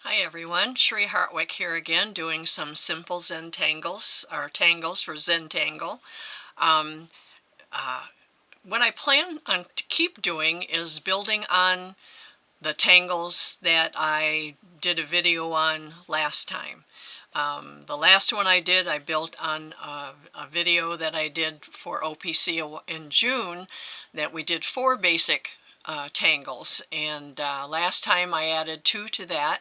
Hi everyone, Cherie Hartwick here again doing some simple Zentangles, or Tangles for Zentangle. Um, what I plan on to keep doing is building on the tangles that I did a video on last time. The last one I did, I built on a video that I did for OPC in June that we did 4 basic tangles, and last time I added 2 to that,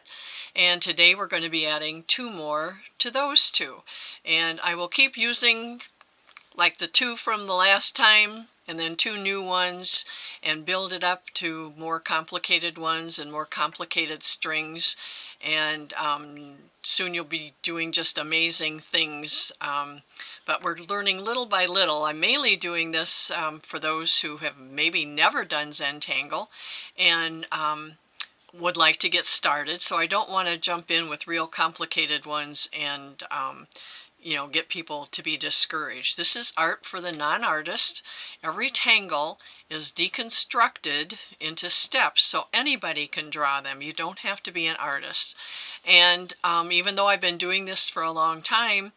and today we're going to be adding 2 more to those 2, and I will keep using like the 2 from the last time and then 2 new ones and build it up to more complicated ones and more complicated strings, and soon you'll be doing just amazing things. But we're learning little by little. I'm mainly doing this for those who have maybe never done Zentangle and would like to get started, so I don't want to jump in with real complicated ones and get people to be discouraged. This is art for the non-artist. Every tangle is deconstructed into steps so anybody can draw them. You don't have to be an artist. And even though I've been doing this for a long time,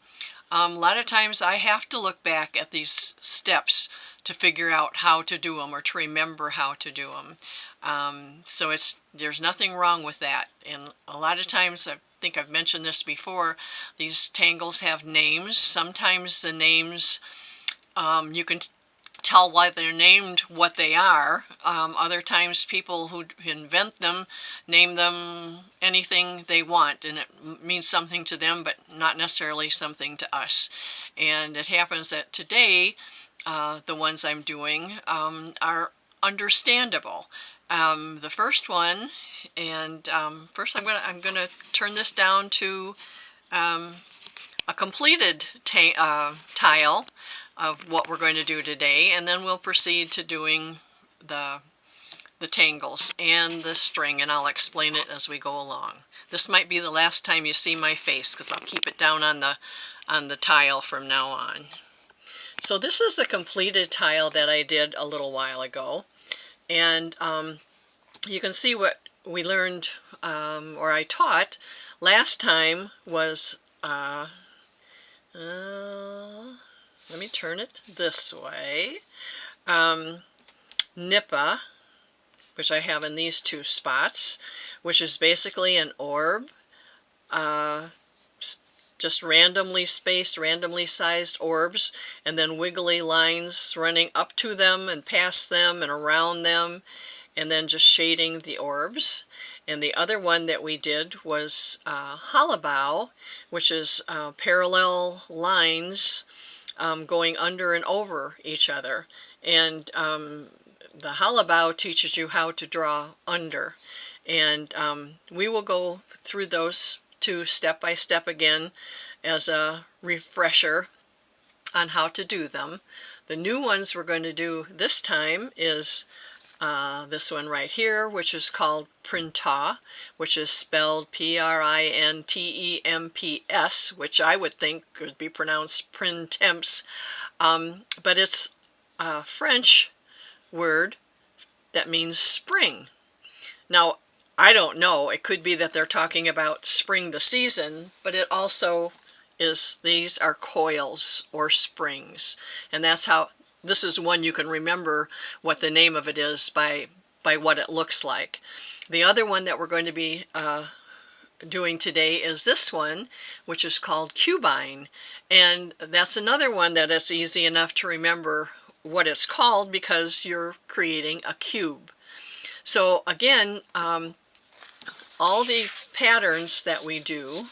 a lot of times I have to look back at these steps to figure out how to do them or to remember how to do them. So there's nothing wrong with that. And a lot of times, I think I've mentioned this before, these tangles have names. Sometimes the names, you can tell why they're named what they are. Other times people who invent them name them anything they want, and it means something to them but not necessarily something to us. And it happens that today the ones I'm doing are understandable. The first one, and first I'm gonna turn this down to a completed tile of what we're going to do today, and then we'll proceed to doing the tangles and the string, and I'll explain it as we go along. This might be the last time you see my face because I'll keep it down on the tile from now on. So this is the completed tile that I did a little while ago, and you can see what we learned, or I taught last time was, let me turn it this way, Nippa, which I have in these 2 spots, which is basically an orb, just randomly spaced, randomly sized orbs, and then wiggly lines running up to them and past them and around them, and then just shading the orbs. And the other one that we did was Halabow, which is parallel lines going under and over each other. And the Halabow teaches you how to draw under. And we will go through those 2 step by step again as a refresher on how to do them. The new ones we're going to do this time is this one right here, which is called Printa, which is spelled Printemps, which I would think could be pronounced Printemps, but it's a French word that means spring. Now, I don't know, it could be that they're talking about spring the season, but it also is, these are coils or springs, and that's how, this is one you can remember what the name of it is by what it looks like. The other one that we're going to be doing today is this one, which is called Cubine, and that's another one that is easy enough to remember what it's called because you're creating a cube. So again, all the patterns that we do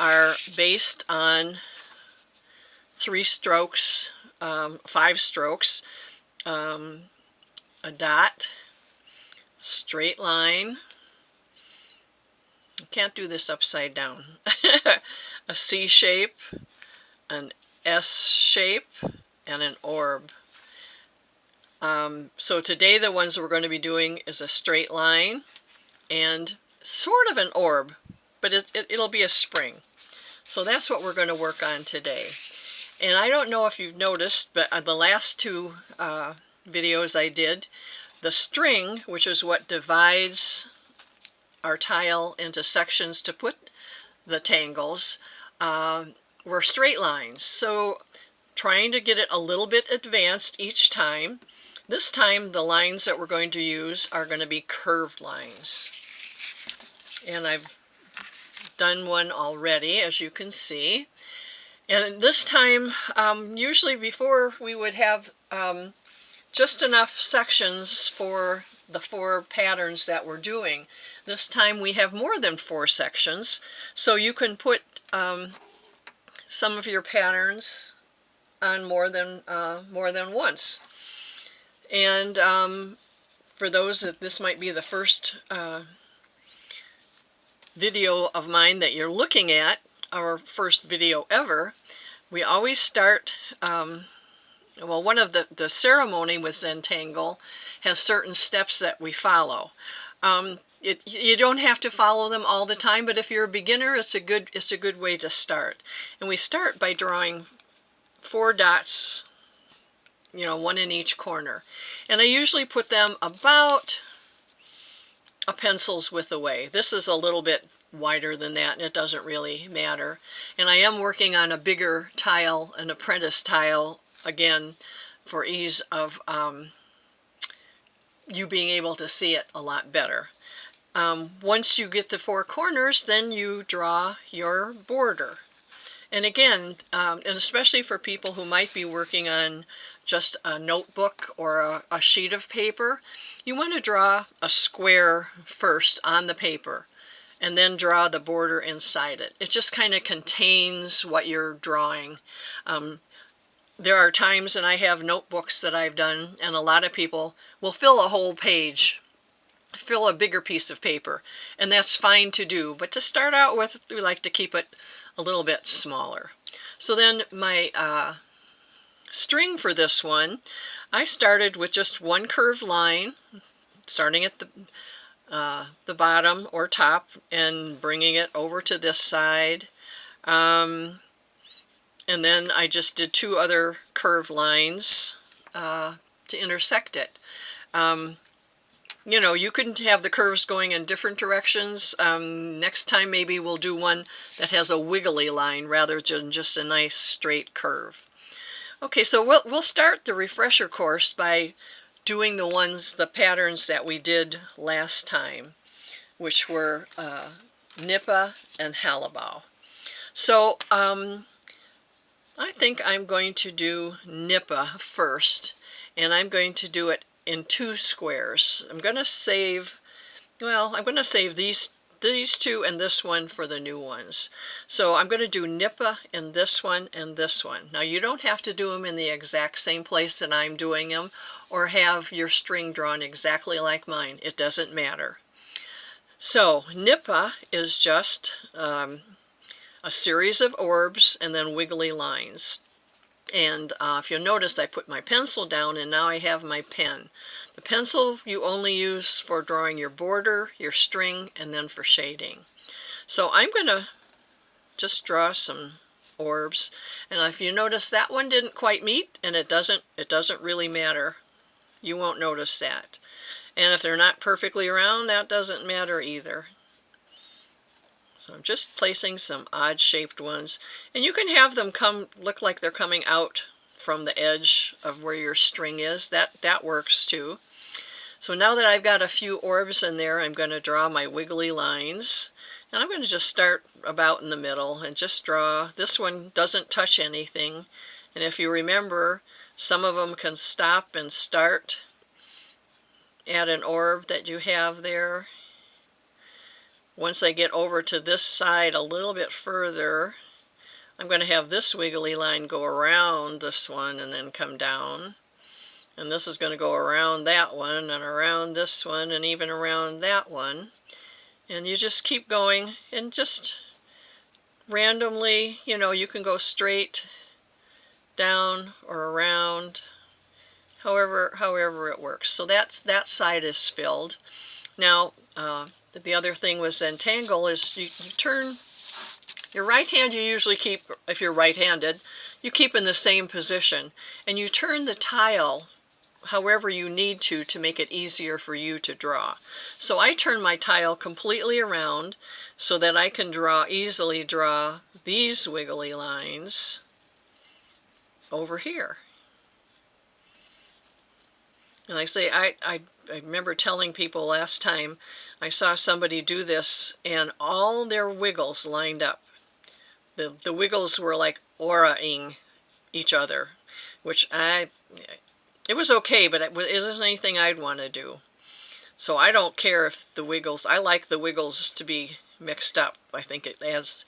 are based on 3 strokes, 5 strokes, a dot, a straight line, I can't do this upside down, a C shape, an S shape, and an orb. So today the ones we're going to be doing is a straight line and sort of an orb, but it'll be a spring. So that's what we're going to work on today. And I don't know if you've noticed, but the last 2 videos I did, the string, which is what divides our tile into sections to put the tangles were straight lines. So trying to get it a little bit advanced each time. This time the lines that we're going to use are going to be curved lines. And I've done one already, as you can see. And this time, usually before we would have just enough sections for the 4 patterns that we're doing. This time we have more than 4 sections, so you can put some of your patterns on more than once. And for those that this might be the first video of mine that you're looking at, our first video ever, we always start, well, one of the ceremony with Zentangle has certain steps that we follow. You don't have to follow them all the time, but if you're a beginner, it's a good way to start. And we start by drawing 4 dots, you know, 1 in each corner. And I usually put them about a pencil's width away. This is a little bit wider than that, and it doesn't really matter. And I am working on a bigger tile, an apprentice tile, again, for ease of you being able to see it a lot better. Once you get the 4 corners, then you draw your border. And again, and especially for people who might be working on just a notebook or a sheet of paper, you want to draw a square first on the paper and then draw the border inside it. It just kind of contains what you're drawing. There are times, and I have notebooks that I've done, and a lot of people will fill a whole page, fill a bigger piece of paper, and that's fine to do. But to start out with, we like to keep it a little bit smaller. So then my string for this one, I started with just 1 curved line, starting at the bottom or top and bringing it over to this side. And then I just did 2 other curved lines to intersect it. You know, you can have the curves going in different directions. Next time maybe we'll do one that has a wiggly line rather than just a nice straight curve. Okay, so we'll start the refresher course by doing the patterns that we did last time, which were Nippa and Halibau. So I think I'm going to do Nippa first, and I'm going to do it in 2 squares. I'm going to save these 2 and this one for the new ones. So I'm going to do Nippa in this one and this one. Now you don't have to do them in the exact same place that I'm doing them, or have your string drawn exactly like mine. It doesn't matter. So Nippa is just a series of orbs and then wiggly lines. And if you'll notice, I put my pencil down and now I have my pen. The pencil you only use for drawing your border, your string, and then for shading. So I'm going to just draw some orbs, and if you notice, that one didn't quite meet, and it doesn't really matter. You won't notice that. And if they're not perfectly round, that doesn't matter either. So I'm just placing some odd-shaped ones, and you can have them look like they're coming out from the edge of where your string is. That works too. So now that I've got a few orbs in there, I'm going to draw my wiggly lines, and I'm going to just start about in the middle and just draw. This one doesn't touch anything, and if you remember, some of them can stop and start at an orb that you have there. Once I get over to this side a little bit further, I'm going to have this wiggly line go around this one and then come down. And this is going to go around that one and around this one and even around that one. And you just keep going, and just randomly, you know, you can go straight down or around, however it works. So that side is filled. Now, the other thing with Zentangle is you turn your right hand, you usually keep, if you're right-handed, you keep in the same position, and you turn the tile however you need to make it easier for you to draw. So I turn my tile completely around so that I can easily draw these wiggly lines over here. And like I say, I remember telling people last time I saw somebody do this and all their wiggles lined up. The wiggles were like aura-ing each other, which it was okay, but it isn't anything I'd want to do. So I don't care if the wiggles, I like the wiggles to be mixed up. I think it adds,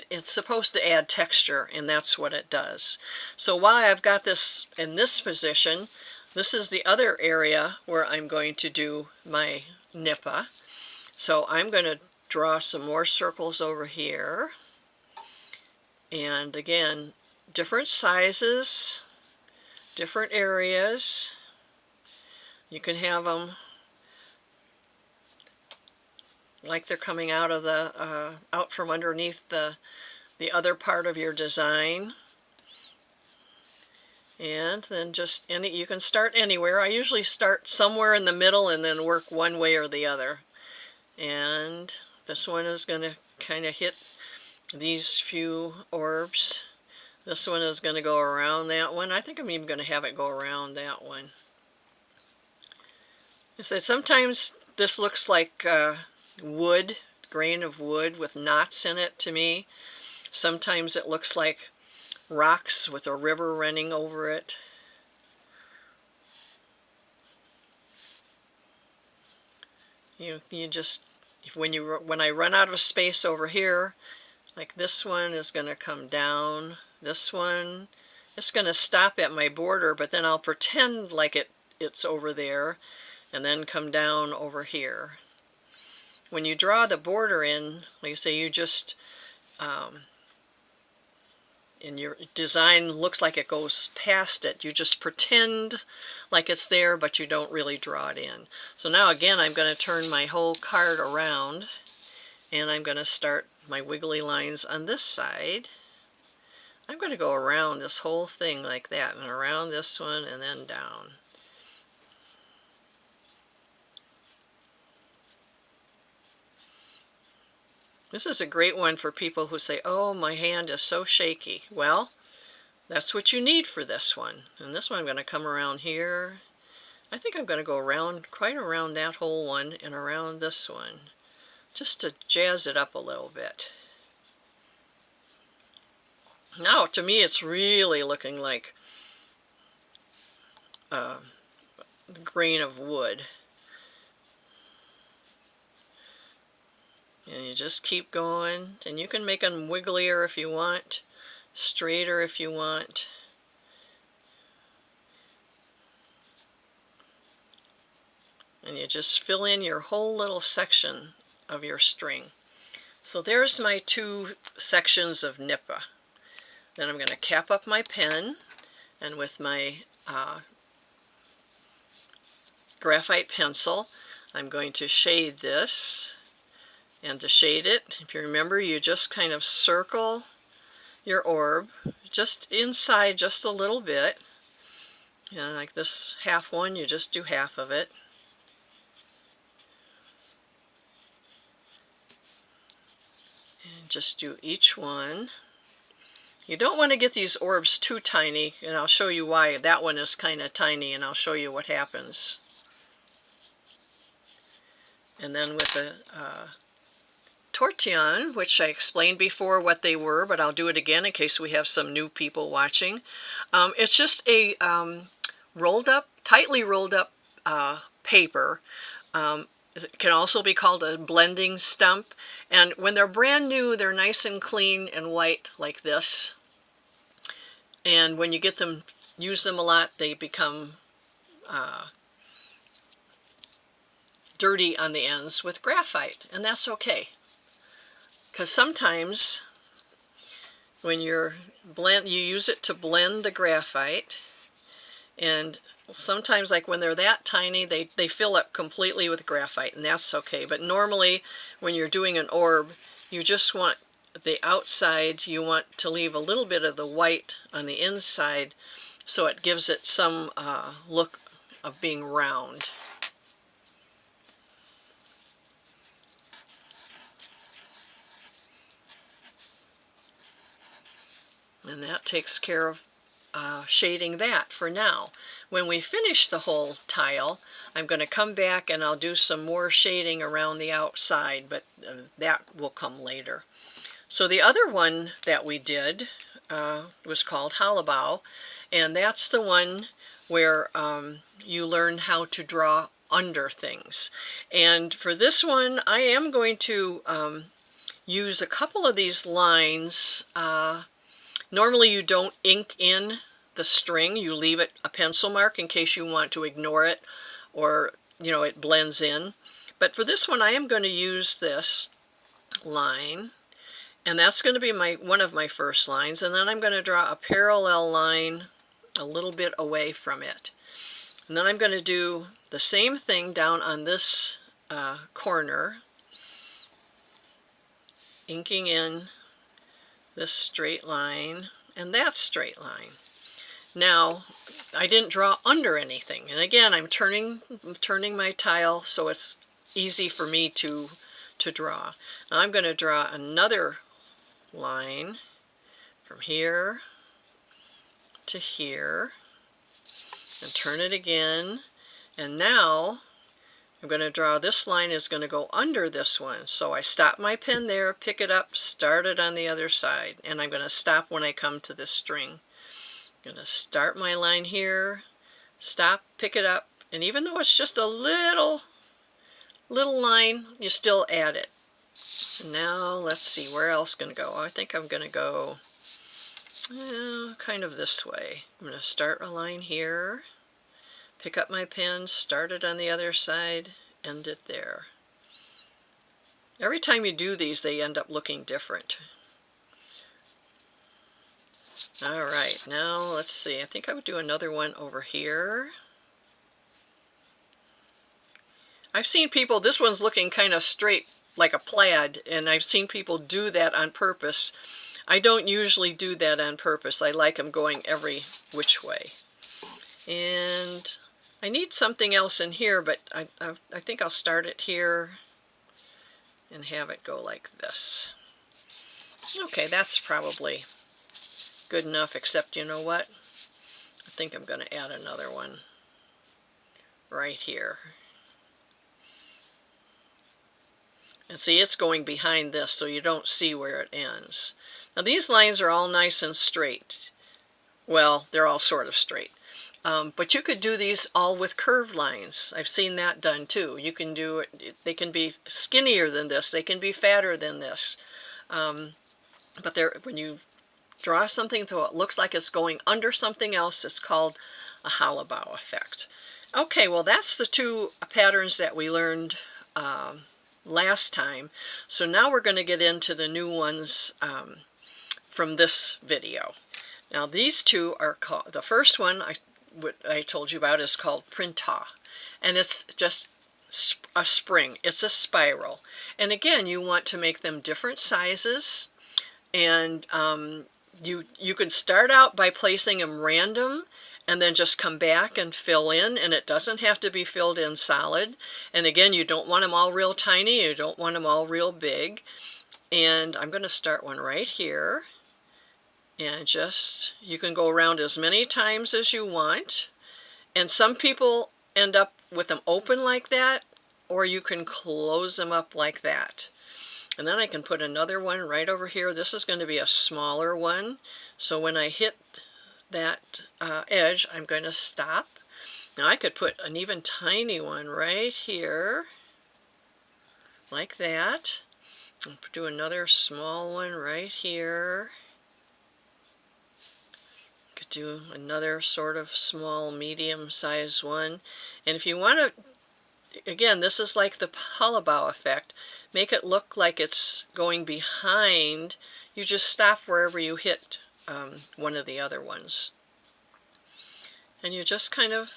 it's supposed to add texture, and that's what it does. So while I've got this in this position, this is the other area where I'm going to do my nippa. So I'm going to draw some more circles over here. And again, different sizes, different areas. You can have them like they're coming out of out from underneath the other part of your design. And then just you can start anywhere. I usually start somewhere in the middle and then work one way or the other. And this one is going to kind of hit these few orbs. This one is going to go around that one. I think I'm even going to have it go around that one. I said sometimes this looks like wood, grain of wood with knots in it to me. Sometimes it looks like rocks with a river running over it. You just, when I run out of space over here, like this one is going to come down. This one, it's going to stop at my border, but then I'll pretend like it's over there and then come down over here. When you draw the border in, like I say, you just and your design looks like it goes past it. You just pretend like it's there, but you don't really draw it in. So now again, I'm going to turn my whole card around, and I'm going to start my wiggly lines on this side. I'm going to go around this whole thing like that, and around this one, and then down. This is a great one for people who say, oh, my hand is so shaky. Well, that's what you need for this one. And this one I'm going to come around here. I think I'm going to go around, quite around that whole one and around this one, just to jazz it up a little bit. Now, to me, it's really looking like the grain of wood. And you just keep going, and you can make them wigglier if you want, straighter if you want. And you just fill in your whole little section of your string. So there's my 2 sections of nippa. Then I'm going to cap up my pen, and with my graphite pencil, I'm going to shade this. And to shade it, if you remember, you just kind of circle your orb just inside just a little bit. And like this half one, you just do half of it. And just do each one. You don't want to get these orbs too tiny, and I'll show you why. That one is kind of tiny, and I'll show you what happens. And then with the tortillon, which I explained before what they were, but I'll do it again in case we have some new people watching. It's just a tightly rolled up paper. It can also be called a blending stump. And when they're brand new, they're nice and clean and white like this. And when you get them, use them a lot, they become dirty on the ends with graphite, and that's okay. Because sometimes when you use it to blend the graphite, and sometimes like when they're that tiny, they fill up completely with graphite, and that's okay. But normally when you're doing an orb, you just want the outside, you want to leave a little bit of the white on the inside so it gives it some look of being round. And that takes care of shading that for now. When we finish the whole tile, I'm going to come back and I'll do some more shading around the outside, but that will come later. So the other one that we did was called Hollabow, and that's the one where you learn how to draw under things. And for this one, I am going to use a couple of these lines. Normally you don't ink in the string, you leave it a pencil mark in case you want to ignore it or it blends in. But for this one I am going to use this line, and that's going to be one of my first lines, and then I'm going to draw a parallel line a little bit away from it. And then I'm going to do the same thing down on this corner, inking in this straight line and that straight line. Now, I didn't draw under anything, and again I'm turning my tile so it's easy for me to draw. Now I'm going to draw another line from here to here and turn it again, and now I'm going to draw this line is going to go under this one. So I stop my pen there, pick it up, start it on the other side, and I'm going to stop when I come to this string. I'm going to start my line here, stop, pick it up, and even though it's just a little line, you still add it. And now let's see, where else going to go? I think I'm going to go kind of this way. I'm going to start a line here, pick up my pen, start it on the other side, end it there. Every time you do these, they end up looking different. Alright, now let's see. I think I would do another one over here. I've seen people, this one's looking kind of straight like a plaid, and I've seen people do that on purpose. I don't usually do that on purpose. I like them going every which way. And I need something else in here, but I think I'll start it here and have it go like this. Okay, that's probably good enough, except you know what? I think I'm going to add another one right here. And see, it's going behind this, so you don't see where it ends. Now these lines are all nice and straight. Well, they're all sort of straight. But you could do these all with curved lines. I've seen that done too. You can do it, they can be skinnier than this, they can be fatter than this. But when you draw something so it looks like it's going under something else, it's called a Hollabow effect. Okay, well that's the two patterns that we learned last time. So now we're going to get into the new ones from this video. Now these two are called, the first one what I told you about is called Printa, and it's just a spring. It's a spiral, and again you want to make them different sizes, and you can start out by placing them random and then just come back and fill in, and it doesn't have to be filled in solid. And again, you don't want them all real tiny, you don't want them all real big. And I'm going to start one right here, and you can go around as many times as you want. And some people end up with them open like that, or you can close them up like that. And then I can put another one right over here. This is going to be a smaller one, so when I hit that edge, I'm going to stop. Now I could put an even tiny one right here, like that. And do another small one right here. Could do another sort of small, medium-sized one. And if you want to, again, this is like the Hollabow effect. Make it look like it's going behind. You just stop wherever you hit one of the other ones. And you just kind of,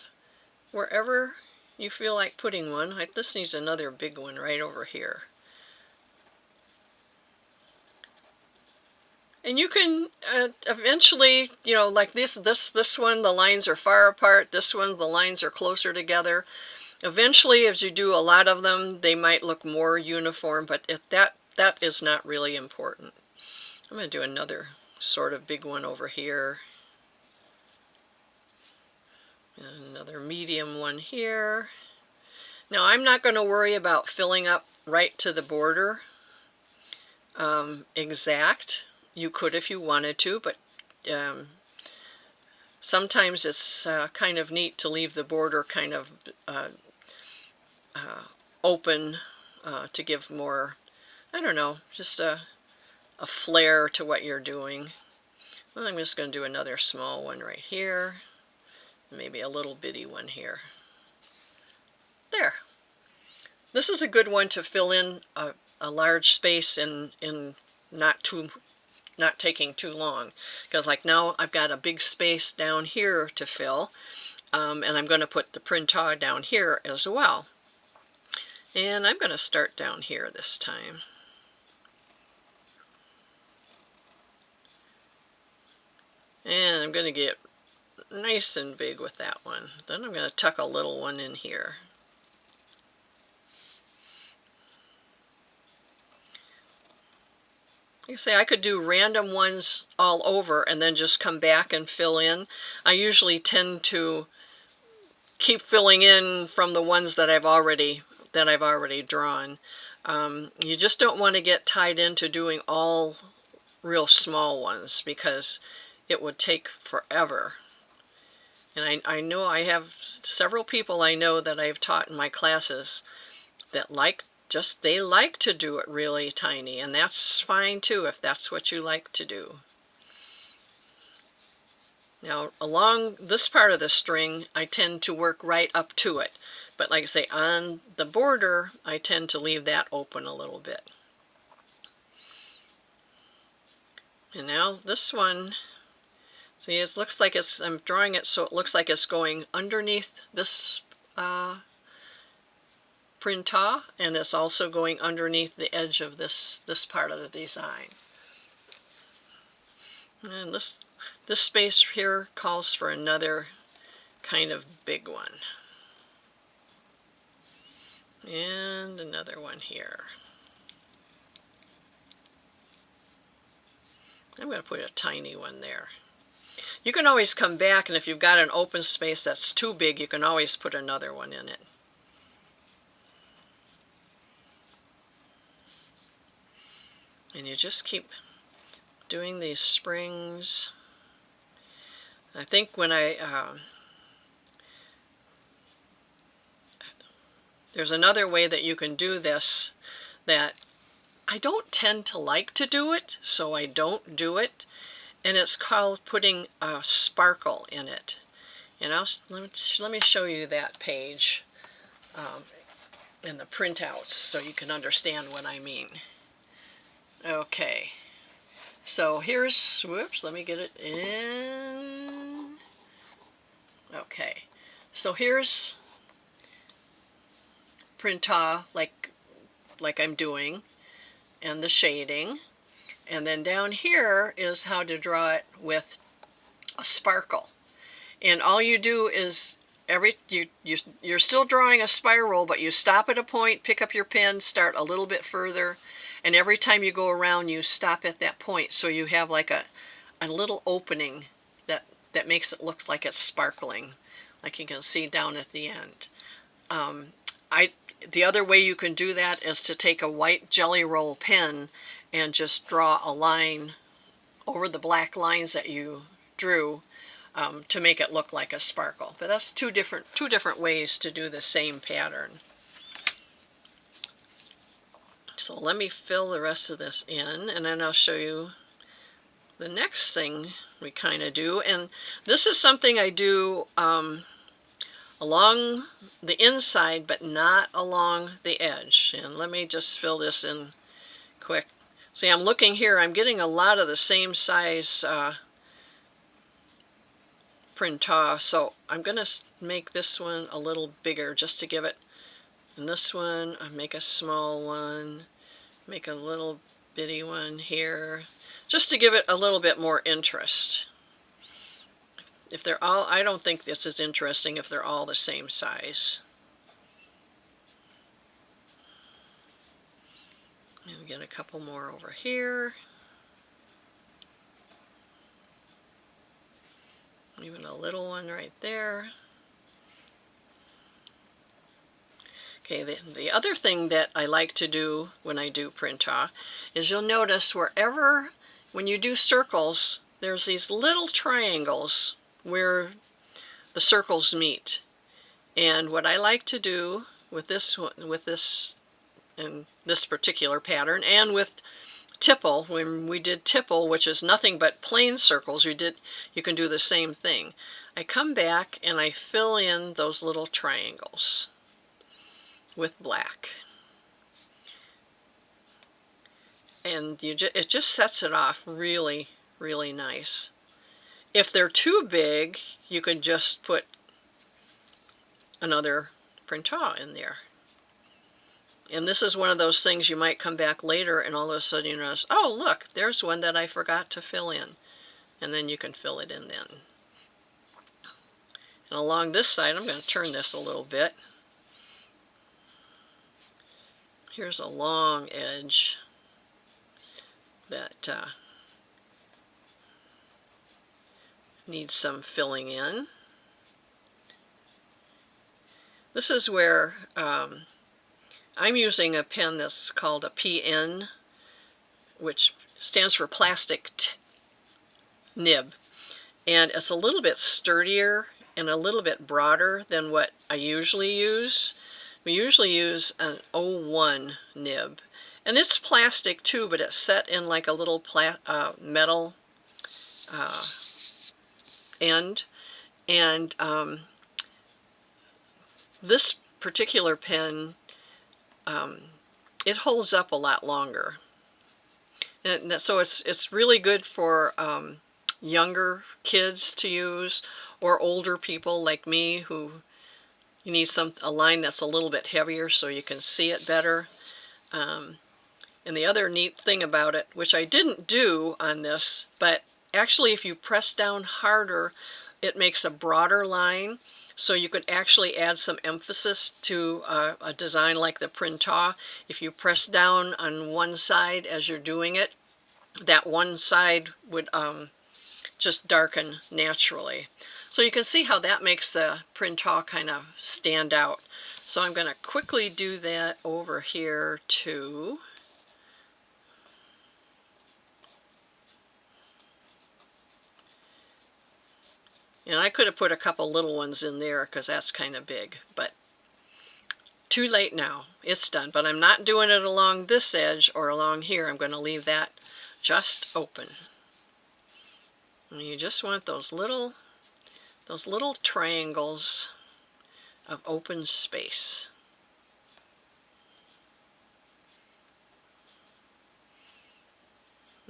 wherever you feel like putting one, this needs another big one right over here. And you can eventually, you know, like this one, the lines are far apart. This one, the lines are closer together. Eventually, as you do a lot of them, they might look more uniform, but that is not really important. I'm going to do another sort of big one over here. And another medium one here. Now, I'm not going to worry about filling up right to the border exact. You could if you wanted to, but sometimes it's kind of neat to leave the border kind of open to give more, I don't know, just a flair to what you're doing. Well, I'm just going to do another small one right here, maybe a little bitty one here. There. This is a good one to fill in a large space in not taking too long, because like now I've got a big space down here to fill, and I'm going to put the Printa down here as well. And I'm going to start down here this time. And I'm going to get nice and big with that one. Then I'm going to tuck a little one in here. Like I say, I could do random ones all over and then just come back and fill in. I usually tend to keep filling in from the ones that I've already drawn. You just don't want to get tied into doing all real small ones because it would take forever. And I know I have several people I know that I've taught in my classes that they like to do it really tiny, and that's fine too if that's what you like to do. Now along this part of the string I tend to work right up to it, but like I say, on the border I tend to leave that open a little bit. And now this one, see, it looks like I'm drawing it so it looks like it's going underneath this Printa, and it's also going underneath the edge of this part of the design. And this space here calls for another kind of big one. And another one here. I'm going to put a tiny one there. You can always come back, and if you've got an open space that's too big, you can always put another one in it. And you just keep doing these springs. I think when there's another way that you can do this that I don't tend to like to do it, so I don't do it, and it's called putting a sparkle in it. And let me show you that page in the printouts so you can understand what I mean. Okay, so here's, whoops, let me get it in. Okay, so here's Printa like I'm doing, and the shading, and then down here is how to draw it with a sparkle. And all you do is you're still drawing a spiral, but you stop at a point, pick up your pen, start a little bit further, and every time you go around you stop at that point, so you have like a little opening that makes it look like it's sparkling, like you can see down at the end. The other way you can do that is to take a white Jelly Roll pen and just draw a line over the black lines that you drew to make it look like a sparkle. But that's two different ways to do the same pattern. So let me fill the rest of this in, and then I'll show you the next thing we kind of do. And this is something I do along the inside, but not along the edge. And let me just fill this in quick. See, I'm looking here, I'm getting a lot of the same size Printa, so I'm going to make this one a little bigger just to give it, and this one I make a small one, make a little bitty one here. just to give it a little bit more interest. If they're all, I don't think this is interesting if they're all the same size. And get a couple more over here. Even a little one right there. Okay, the other thing that I like to do when I do Printa is you'll notice wherever, when you do circles, there's these little triangles where the circles meet. And what I like to do with this and this particular pattern, and with tipple, when we did tipple, which is nothing but plain circles, you can do the same thing. I come back and I fill in those little triangles with black. And it just sets it off really, really nice. If they're too big, you can just put another Printa in there. And this is one of those things you might come back later and all of a sudden you notice, oh look, there's one that I forgot to fill in. And then you can fill it in then. And along this side, I'm going to turn this a little bit. Here's a long edge that needs some filling in. This is where I'm using a pen that's called a PenZen, which stands for plastic nib. And it's a little bit sturdier and a little bit broader than what I usually use. We usually use an 01 nib. And it's plastic too, but it's set in like a little metal end. And this particular pen, it holds up a lot longer. And so it's really good for younger kids to use, or older people like me who you need a line that's a little bit heavier so you can see it better. And the other neat thing about it, which I didn't do on this, but actually if you press down harder, it makes a broader line. So you could actually add some emphasis to a design like the Printa. If you press down on one side as you're doing it, that one side would just darken naturally. So you can see how that makes the Printa kind of stand out. So I'm going to quickly do that over here too. And I could have put a couple little ones in there because that's kind of big, but too late now. It's done. But I'm not doing it along this edge or along here. I'm going to leave that just open. And you just want those little triangles of open space.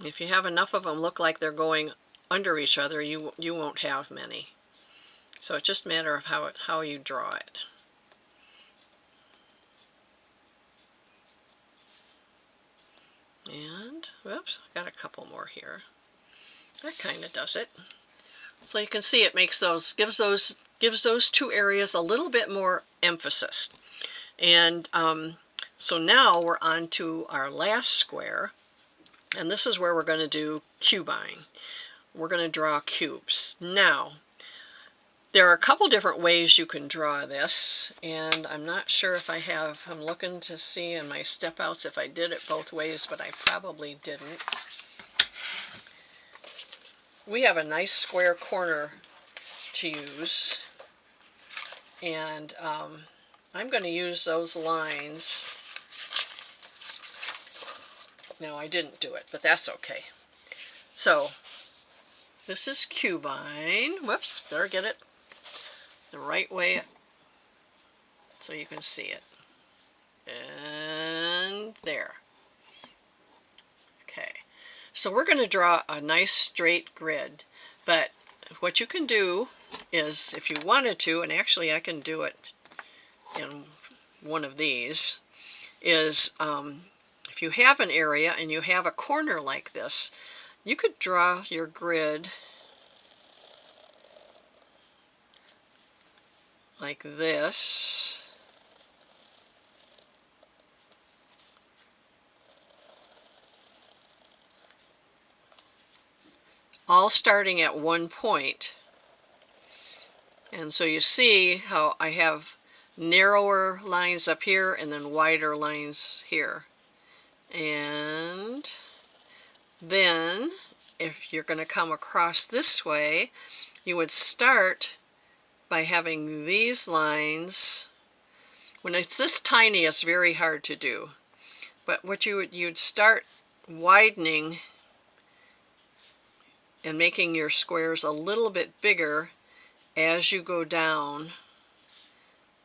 If you have enough of them look like they're going under each other, you won't have many. So it's just a matter of how you draw it. And whoops, I got a couple more here. That kind of does it. So you can see it makes gives those two areas a little bit more emphasis. And so now we're on to our last square, and this is where we're going to do Cubine. We're going to draw cubes. Now, there are a couple different ways you can draw this, and I'm not sure if I have, I'm looking to see in my step outs if I did it both ways, but I probably didn't. We have a nice square corner to use, and I'm going to use those lines. No, I didn't do it, but that's okay. So, this is Cubine. Whoops, better get it the right way so you can see it. And there. Okay, so we're going to draw a nice straight grid, but what you can do is, if you wanted to, and actually I can do it in one of these, is if you have an area and you have a corner like this, you could draw your grid like this. All starting at one point. And so you see how I have narrower lines up here and then wider lines here. And then if you're going to come across this way, you would start by having these lines. When it's this tiny, it's very hard to do. But what you'd start widening and making your squares a little bit bigger as you go down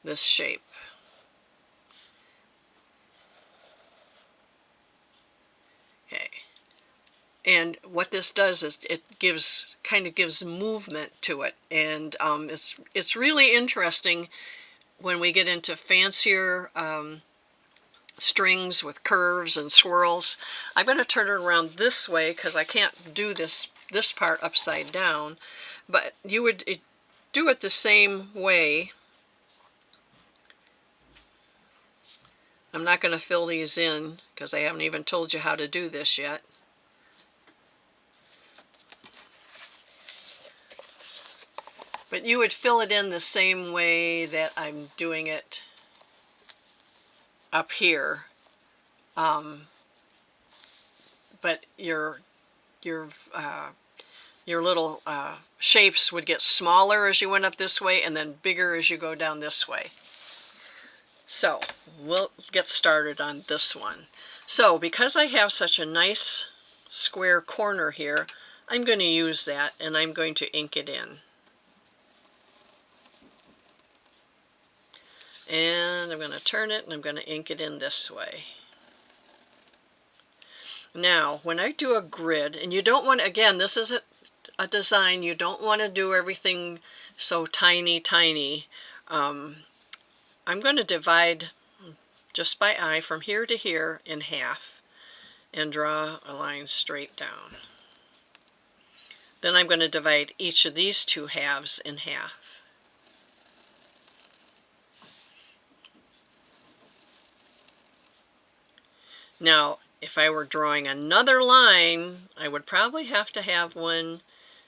this shape. Okay. And what this does is it kind of gives movement to it, and it's really interesting when we get into fancier strings with curves and swirls. I'm going to turn it around this way because I can't do this part upside down, but you would do it the same way. I'm not going to fill these in because I haven't even told you how to do this yet. But you would fill it in the same way that I'm doing it up here. But your little shapes would get smaller as you went up this way and then bigger as you go down this way. So we'll get started on this one. So because I have such a nice square corner here, I'm going to use that and I'm going to ink it in. And I'm going to turn it and I'm going to ink it in this way. Now, when I do a grid, and you don't want, again, this is a design, you don't want to do everything so tiny. I'm going to divide just by eye from here to here in half and draw a line straight down. Then I'm going to divide each of these two halves in half. Now, if I were drawing another line, I would probably have to have one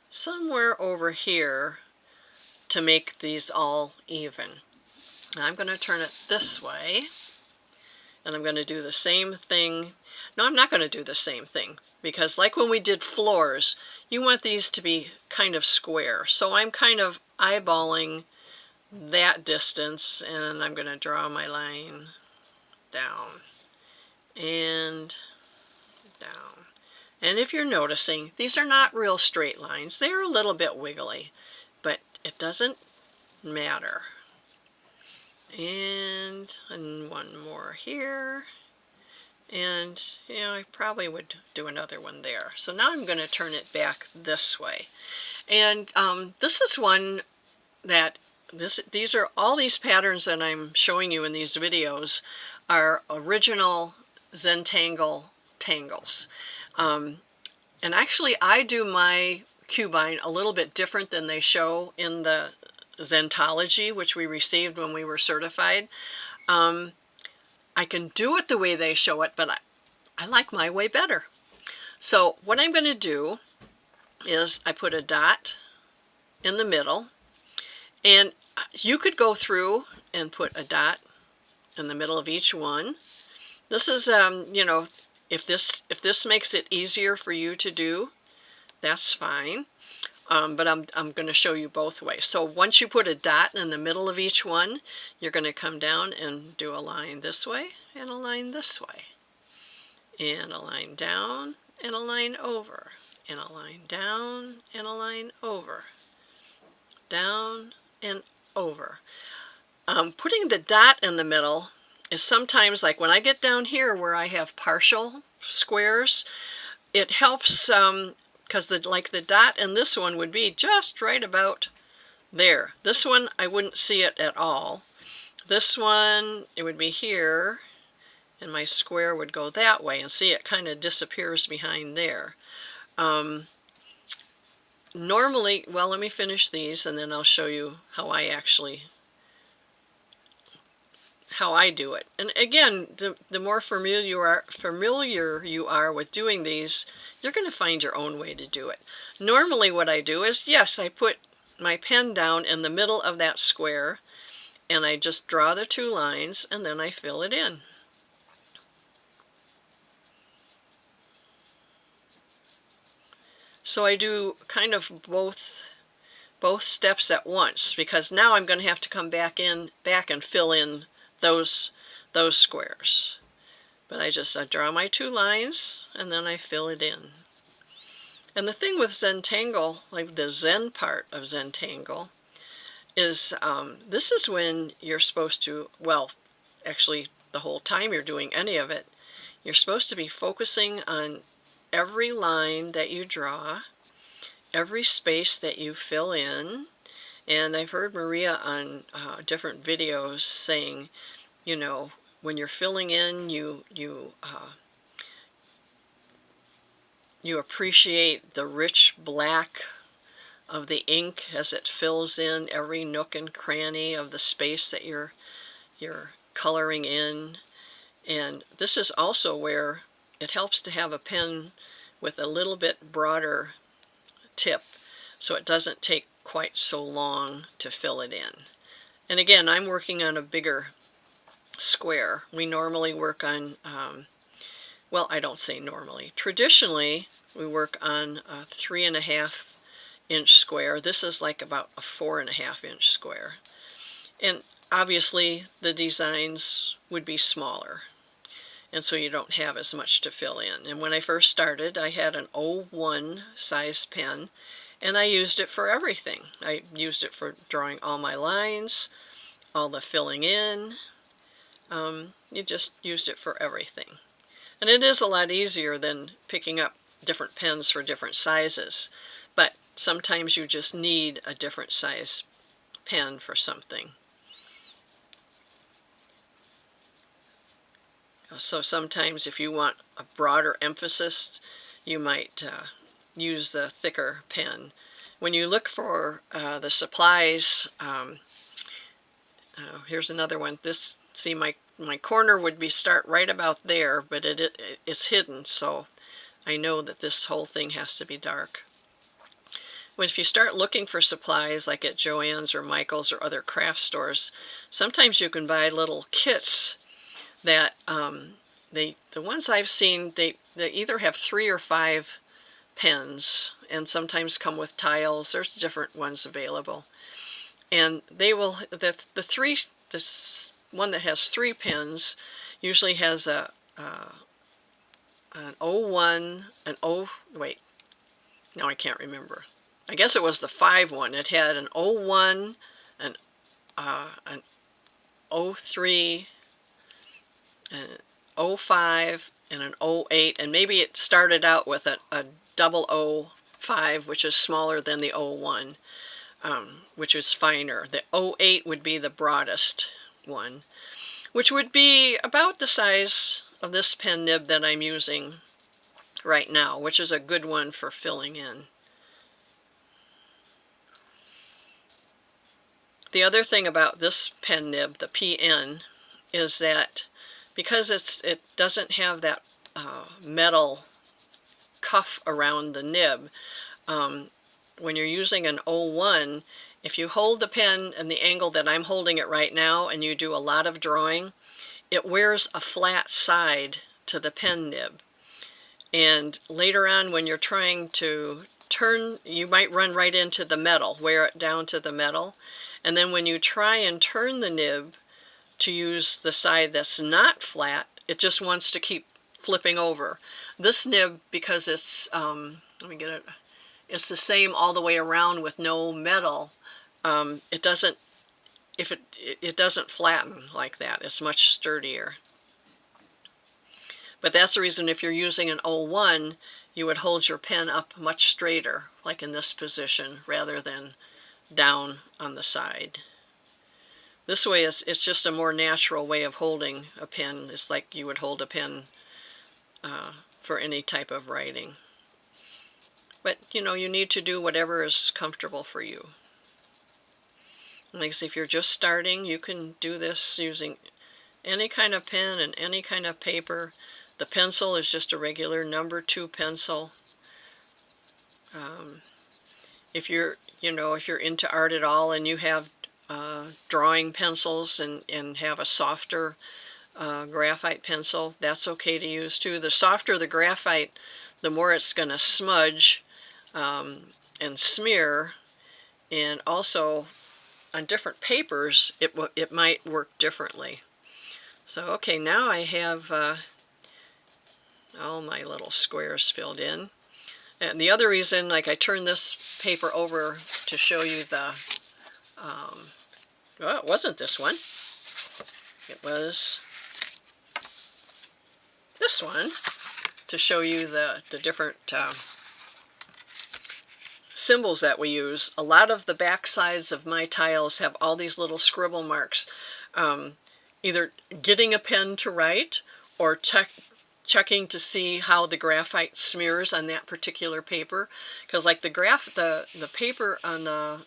somewhere over here to make these all even. Now I'm going to turn it this way, and I'm going to do the same thing. No, I'm not going to do the same thing, because like when we did floors, you want these to be kind of square. So I'm kind of eyeballing that distance, and I'm going to draw my line down and down. And if you're noticing, these are not real straight lines. They're a little bit wiggly, but it doesn't matter. And one more here. And, you know, I probably would do another one there. So now I'm going to turn it back this way. And this is one that, these are all these patterns that I'm showing you in these videos are original Zentangle tangles. And actually I do my Cubine a little bit different than they show in the Zentology, which we received when we were certified. I can do it the way they show it, but I like my way better. So what I'm going to do is I put a dot in the middle, and you could go through and put a dot in the middle of each one. This is, you know, if this makes it easier for you to do, that's fine. But I'm going to show you both ways. So once you put a dot in the middle of each one, you're going to come down and do a line this way and a line this way. And a line down and a line over. And a line down and a line over. Down and over. Putting the dot in the middle is sometimes, like when I get down here where I have partial squares, it helps because the dot in this one would be just right about there. This one I wouldn't see it at all. This one, it would be here, and my square would go that way, and see, it kind of disappears behind there. Normally, well, let me finish these and then I'll show you how I do it. And again, the more familiar you are with doing these, you're going to find your own way to do it. Normally what I do is, yes, I put my pen down in the middle of that square and I just draw the 2 lines and then I fill it in. So I do kind of both steps at once, because now I'm going to have to come back and fill in those squares. But I draw my 2 lines and then I fill it in. And the thing with Zentangle, like the Zen part of Zentangle, is this is when you're supposed to, well, actually the whole time you're doing any of it, you're supposed to be focusing on every line that you draw, every space that you fill in. And I've heard Maria on different videos saying, you know, when you're filling in, you appreciate the rich black of the ink as it fills in every nook and cranny of the space that you're coloring in. And this is also where it helps to have a pen with a little bit broader tip, so it doesn't take quite so long to fill it in. And again, I'm working on a bigger square. We normally work on, well, I don't say normally. Traditionally, we work on a 3.5 inch square. This is like about a 4.5 inch square. And obviously the designs would be smaller, and so you don't have as much to fill in. And when I first started, I had an 01 size pen, and I used it for everything. I used it for drawing all my lines, all the filling in. You just used it for everything. And it is a lot easier than picking up different pens for different sizes. But sometimes you just need a different size pen for something. So sometimes if you want a broader emphasis, you might use the thicker pen. When you look for the supplies, here's another one. This, see, my corner would be start right about there, but it's hidden, so I know that this whole thing has to be dark. When if you start looking for supplies like at Joann's or Michael's or other craft stores, sometimes you can buy little kits that the ones I've seen, they either have 3 or 5 pens, and sometimes come with tiles. There's different ones available, and they will this one that has 3 pens usually has an 01, wait, now I can't remember. I guess it was the 5 one. It had an 01, an 03, an 05, and an 08, and maybe it started out with a 005, which is smaller than the 01, which is finer. The 08 would be the broadest one, which would be about the size of this pen nib that I'm using right now, which is a good one for filling in. The other thing about this pen nib, the PN, is that because it doesn't have that metal cuff around the nib, when you're using an 01, if you hold the pen in the angle that I'm holding it right now and you do a lot of drawing, it wears a flat side to the pen nib. And later on when you're trying to turn, you might run right into the metal, wear it down to the metal. And then when you try and turn the nib to use the side that's not flat, it just wants to keep flipping over. This nib, because it's, let me get it, it's the same all the way around with no metal, it doesn't flatten like that. It's much sturdier. But that's the reason if you're using an 01, you would hold your pen up much straighter, like in this position, rather than down on the side. This way it's just a more natural way of holding a pen. It's like you would hold a pen for any type of writing. But, you know, you need to do whatever is comfortable for you. Like, if you're just starting, you can do this using any kind of pen and any kind of paper. The pencil is just a regular number 2 pencil. If you're, you know, if you're into art at all and you have drawing pencils and have a softer graphite pencil, that's okay to use too. The softer the graphite, the more it's going to smudge and smear, and also on different papers it might work differently. So okay, now I have all my little squares filled in. And the other reason, like, I turned this paper over to show you the well, it wasn't this one, it was this one, to show you the different symbols that we use. A lot of the back sides of my tiles have all these little scribble marks, either getting a pen to write or checking to see how the graphite smears on that particular paper. Because like the paper on the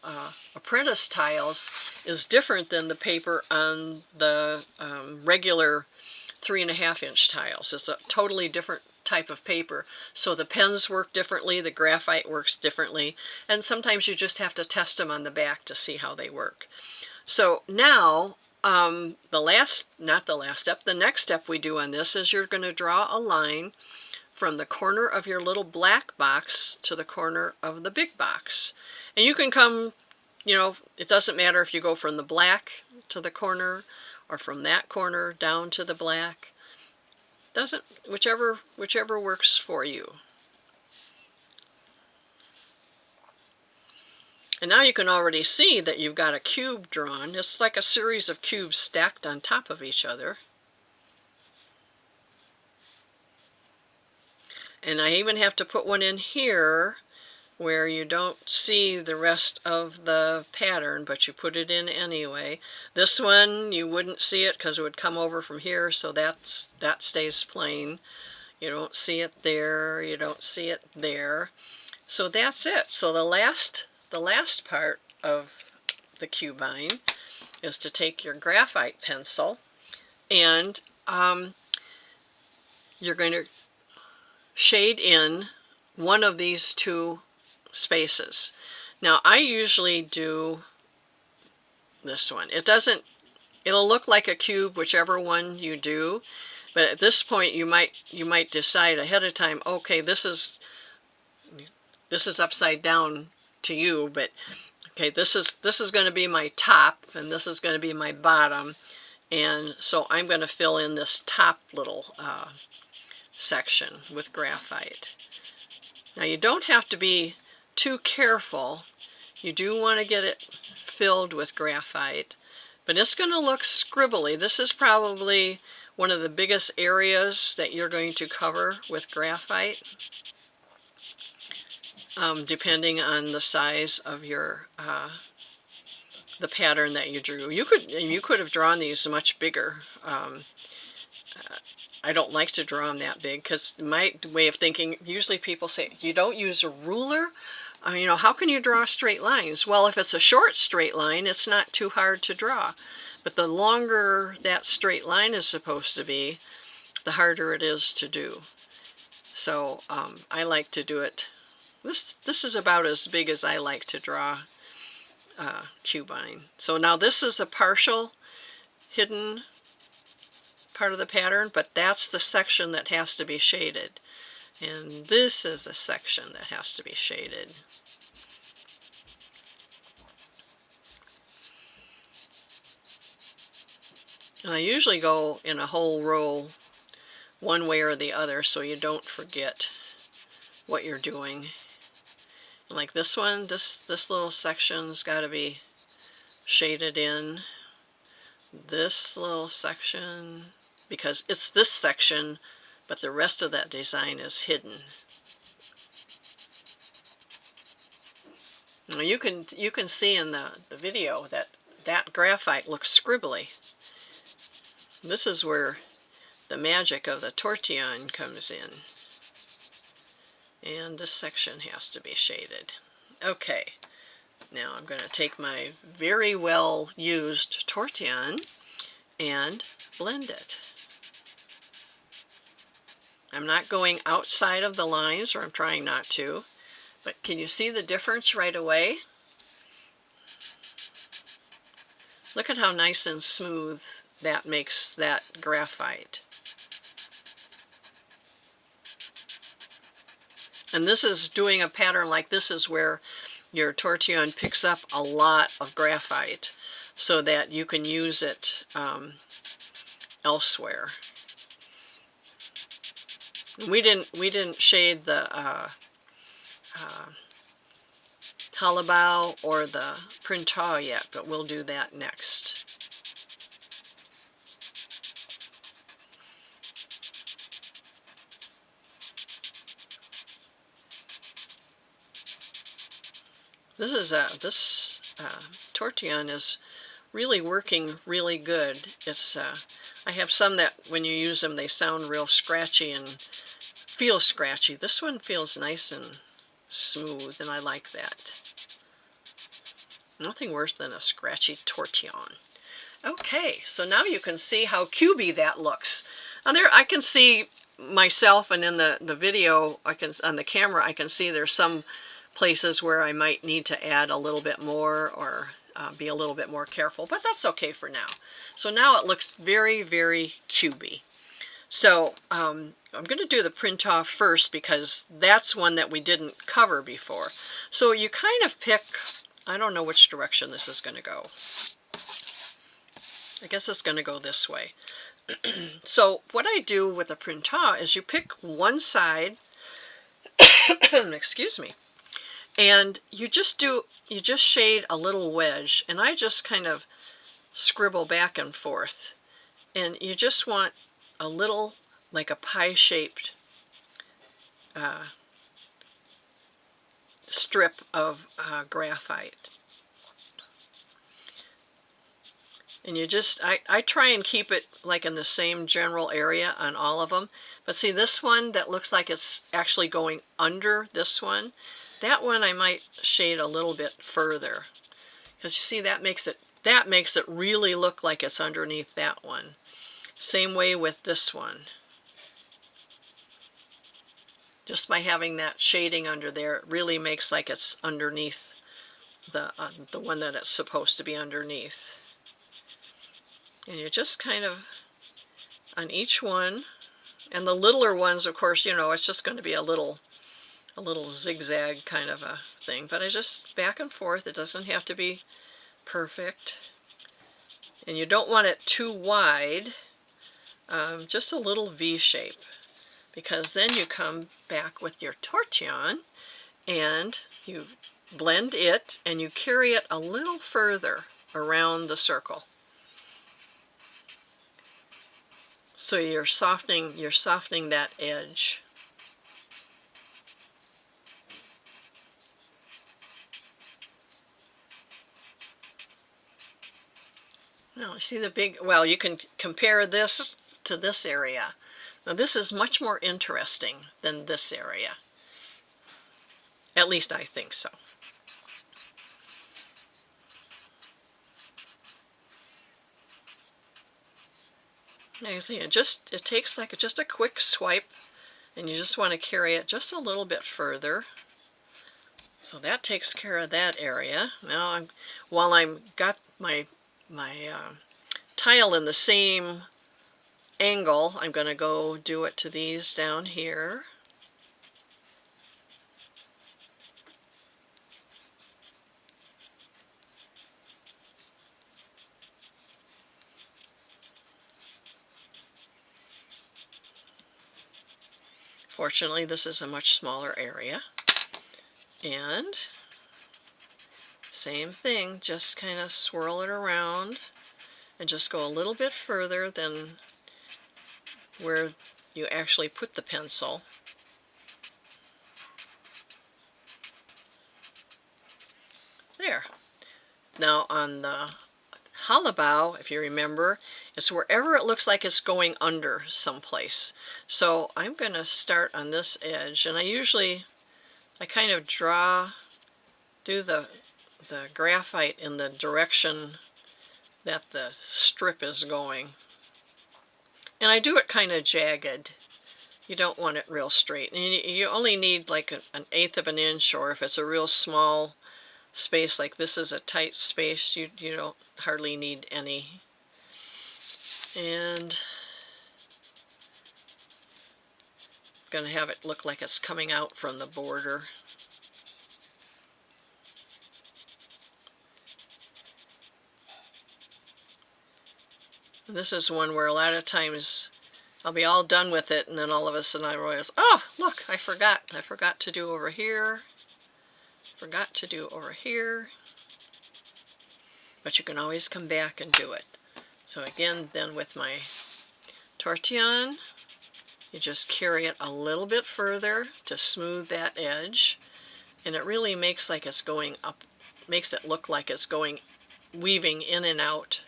apprentice tiles is different than the paper on the regular 3.5-inch tiles. It's a totally different type of paper. So the pens work differently, the graphite works differently, and sometimes you just have to test them on the back to see how they work. So now, the next step we do on this is you're going to draw a line from the corner of your little black box to the corner of the big box. And you can come, you know, it doesn't matter if you go from the black to the corner or from that corner down to the black. Whichever works for you. And now you can already see that you've got a cube drawn. It's like a series of cubes stacked on top of each other. And I even have to put one in here where you don't see the rest of the pattern, but you put it in anyway. This one, you wouldn't see it because it would come over from here, so that stays plain. You don't see it there, you don't see it there. So that's it. So the last part of the Cubine is to take your graphite pencil and you're going to shade in one of these two spaces. Now I usually do this one. It'll look like a cube whichever one you do, but at this point you might decide ahead of time, okay, this is upside down to you, but okay, this is going to be my top and this is going to be my bottom, and so I'm going to fill in this top little section with graphite. Now you don't have to be too careful. You do want to get it filled with graphite, but it's going to look scribbly. This is probably one of the biggest areas that you're going to cover with graphite, depending on the size of your the pattern that you drew. You could have drawn these much bigger. I don't like to draw them that big because my way of thinking, usually people say, you don't use a ruler? You know, how can you draw straight lines? Well, if it's a short straight line, it's not too hard to draw. But the longer that straight line is supposed to be, the harder it is to do. So I like to do it. This is about as big as I like to draw Cubine. So now this is a partial hidden part of the pattern, but that's the section that has to be shaded. And this is a section that has to be shaded. And I usually go in a whole row one way or the other so you don't forget what you're doing. Like this one, this little section's got to be shaded in. This little section, because it's this section, but the rest of that design is hidden. Now you can see in the video that graphite looks scribbly. This is where the magic of the tortillon comes in. And this section has to be shaded. Okay, now I'm going to take my very well used tortillon and blend it. I'm not going outside of the lines, or I'm trying not to, but can you see the difference right away? Look at how nice and smooth that makes that graphite. And this is doing a pattern like this is where your tortillon picks up a lot of graphite so that you can use it elsewhere. We didn't shade the Halibau or the Printa yet, but we'll do that next. This tortillon is really working really good. It's I have some that when you use them they sound real scratchy and feel scratchy. This one feels nice and smooth, and I like that. Nothing worse than a scratchy tortillon. Okay, so now you can see how cubey that looks. And there I can see myself, and in the video on the camera I can see there's some places where I might need to add a little bit more or be a little bit more careful, but that's okay for now. So now it looks very, very cubey. So I'm going to do the Printa first because that's one that we didn't cover before. So you kind of pick, I don't know which direction this is going to go. I guess it's going to go this way. So what I do with the Printa is you pick one side, excuse me, and you just shade a little wedge, and I just kind of scribble back and forth, and you just want a little, like a pie-shaped strip of graphite. And you just, I try and keep it like in the same general area on all of them. But see this one that looks like it's actually going under this one, that one I might shade a little bit further. Because you see that makes it really look like it's underneath that one. Same way with this one. Just by having that shading under there, it really makes like it's underneath the one that it's supposed to be underneath. And you just kind of, on each one, and the littler ones, of course, you know, it's just going to be a little zigzag kind of a thing. But I just back and forth. It doesn't have to be perfect. And you don't want it too wide, just a little V shape. Because then you come back with your tortillon and you blend it and you carry it a little further around the circle. So you're softening that edge. Now see the big, well, you can compare this to this area. Now this is much more interesting than this area. At least I think so. Now you see it takes like just a quick swipe, and you just want to carry it just a little bit further. So that takes care of that area. Now while I'm got my tile in the same angle, I'm going to go do it to these down here. Fortunately, this is a much smaller area. And same thing, just kind of swirl it around and just go a little bit further than where you actually put the pencil. There. Now on the Halibau, if you remember, It's wherever it looks like it's going under someplace. So I'm going to start on this edge, and I kind of do the graphite in the direction that the strip is going. And I do it kind of jagged. You don't want it real straight. And you only need like an eighth of an inch, or if it's a real small space like this is a tight space, you don't hardly need any. And I'm going to have it look like it's coming out from the border. And this is one where a lot of times I'll be all done with it, and then all of a sudden I realize, oh, look, I forgot to do over here. Forgot to do over here. But you can always come back and do it. So again, then with my tortillon, you just carry it a little bit further to smooth that edge, and it really makes like it's going up, makes it look like it's going, weaving in and out.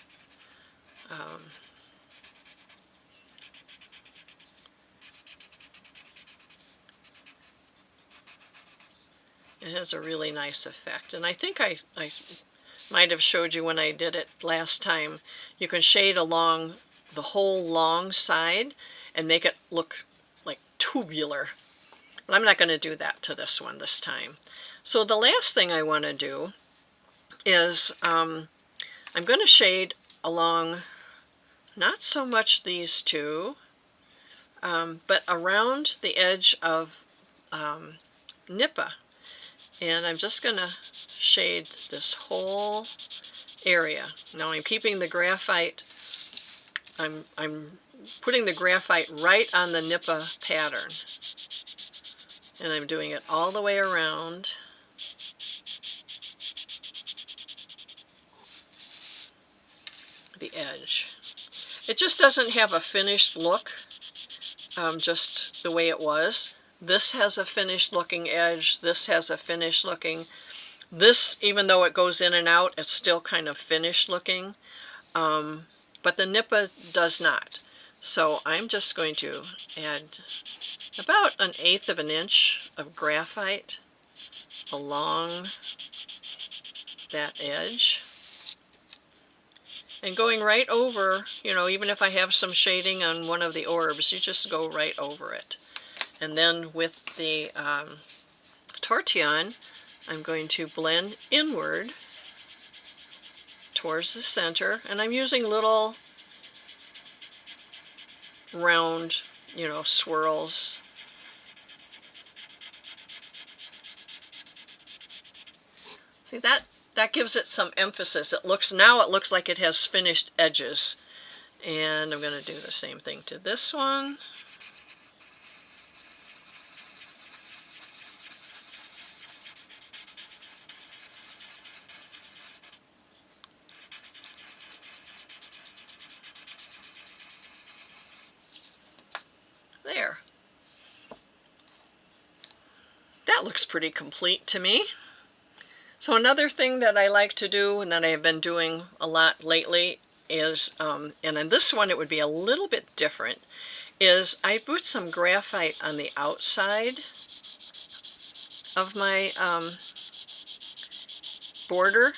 It has a really nice effect, and I think I might have showed you when I did it last time. You can shade along the whole long side and make it look like tubular. But I'm not going to do that to this one this time. So the last thing I want to do is I'm going to shade along, not so much these two, but around the edge of Nippa. And I'm just going to shade this whole area. Now I'm keeping the graphite, I'm putting the graphite right on the Nippa pattern. And I'm doing it all the way around. The edge. It just doesn't have a finished look, just the way it was. This has a finished looking edge, this has a finished looking. This, even though it goes in and out, it's still kind of finished looking. But the Nippa does not. So I'm just going to add about an eighth of an inch of graphite along that edge. And going right over, even if I have some shading on one of the orbs, you just go right over it. And then with the tortillon, I'm going to blend inward towards the center, and I'm using little round, swirls. See, that gives it some emphasis. Now it looks like it has finished edges. And I'm going to do the same thing to this one. There. That looks pretty complete to me. So another thing that I like to do, and that I've been doing a lot lately, is, and in this one it would be a little bit different, is I put some graphite on the outside of my border.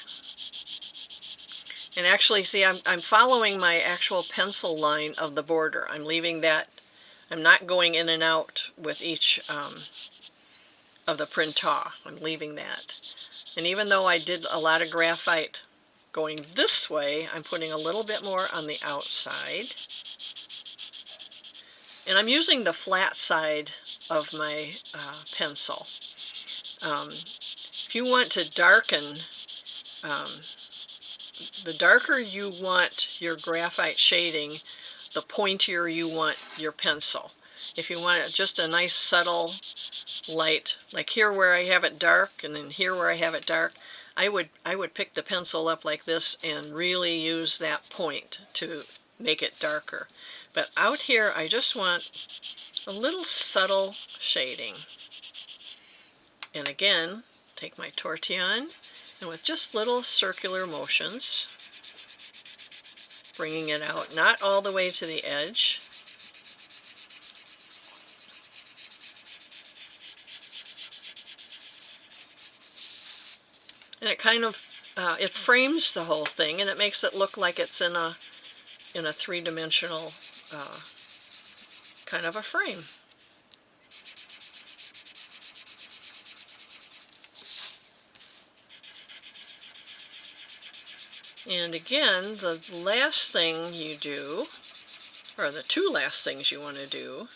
And actually, see, I'm following my actual pencil line of the border. I'm leaving that, I'm not going in and out with each of the Printa. I'm leaving that. And even though I did a lot of graphite going this way, I'm putting a little bit more on the outside. And I'm using the flat side of my pencil. If you want to darken, the darker you want your graphite shading, the pointier you want your pencil. If you want just a nice subtle light, like here where I have it dark and then here where I have it dark, I would pick the pencil up like this and really use that point to make it darker. But out here I just want a little subtle shading. And again, take my tortillon and with just little circular motions, bringing it out, not all the way to the edge. And it kind of, it frames the whole thing, and it makes it look like it's in a three-dimensional kind of a frame. And again, the last thing you do, or the two last things you want to do,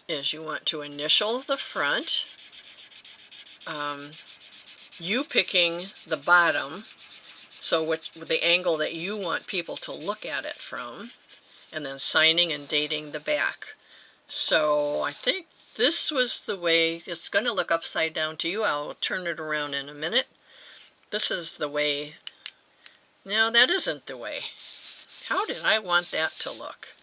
is you want to initial the front, you picking the bottom, so with the angle that you want people to look at it from, and then signing and dating the back. So I think this was the way. It's going to look upside down to you. I'll turn it around in a minute. This is the way. No, that isn't the way. How did I want that to look?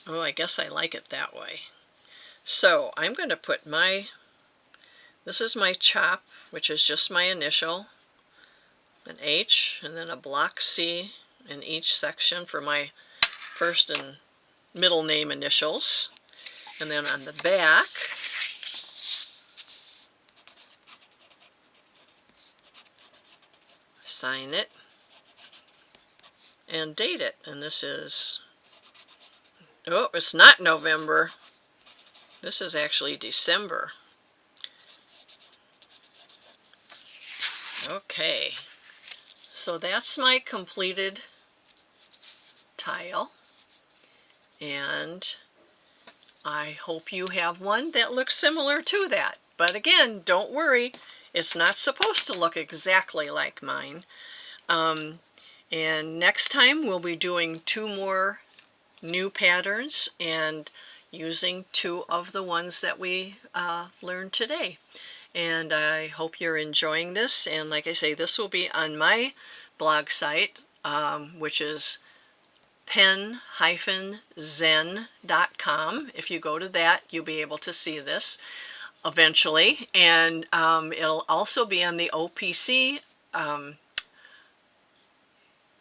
Oh, I guess I like it that way. So I'm going to put this is my chop, which is just my initial, an H, and then a block C in each section for my first and middle name initials. And then on the back, sign it and date it. And this is, oh, it's not November. This is actually December. Okay, so that's my completed tile, and I hope you have one that looks similar to that. But again, don't worry, it's not supposed to look exactly like mine. And next time we'll be doing 2 more new patterns and using 2 of the ones that we learned today. And I hope you're enjoying this. And like I say, this will be on my blog site, which is pen-zen.com. If you go to that, you'll be able to see this eventually. And it'll also be on the OPC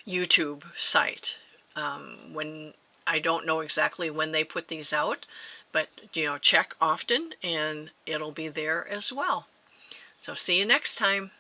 YouTube site. When I don't know exactly when they put these out, but check often and it'll be there as well. So see you next time.